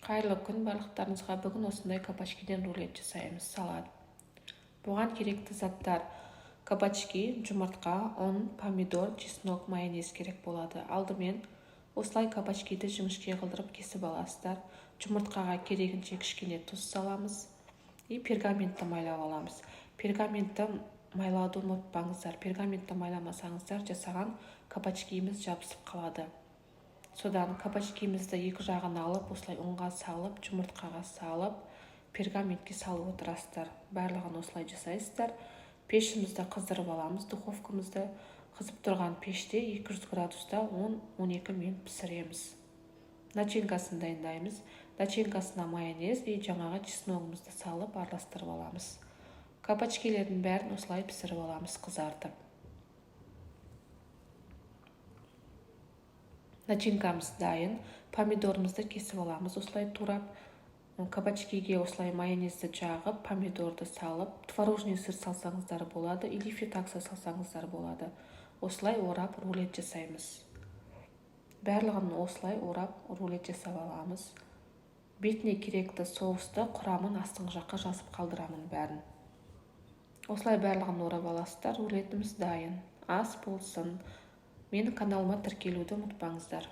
Қайырлы күн барлықтарыңызға. Бүгін осындай кабачкиден рулет жасаймыз. Салат. Бұған керекті заттар: кабачки, жұмыртқа, ұн, помидор, чеснок, майонез керек болады. Алдымен осылай кабачкиді жіңішке қылдырып кесіп аласыздар. Жұмыртқаға керегінше кішкене тұз саламыз и пергаментті майлап аламыз. Пергаментті майлауды ұмытпаңыздар. Пергаментті майламасаңыздар жасаған кабачкиіміз жабысып қалады. Содан кабачкиімізді екі жағын алып, осылай ұнға салып, жұмыртқаға салып, пергаментке салып отырасыздар. Барлығын осылай жасайсыздар. Пешімізді қыздырып аламыз. Духовкамызды қызып тұрған пеште 200 градуста 10-12 минут пісіреміз. Начинкасын дайындаймыз. Начинкасына майонез и жаңағы чесногымызды салып араластырып аламыз. Кабачкилердің бәрін осылай пісіріп аламыз, қызартып. Начинкамыз дайын. Помидорымызды кесіп аламыз. Осылай турап, кабачкиге осылай майонезді жағып, помидорды салып, творожный сыр салсаңыздар болады, или фетакса салсаңыздар болады. Осылай орап рулет жасаймыз. Барлығын осылай орап рулет жасап аламыз. Бетіне керекті соусты құрамын астыңғы жаққа жазып қалдырамын бәрін. Осылай барлығын орап аласыздар. Рулетіміз дайын. Ас болсын. Менің каналыма тіркелуді ұмытпаңыздар.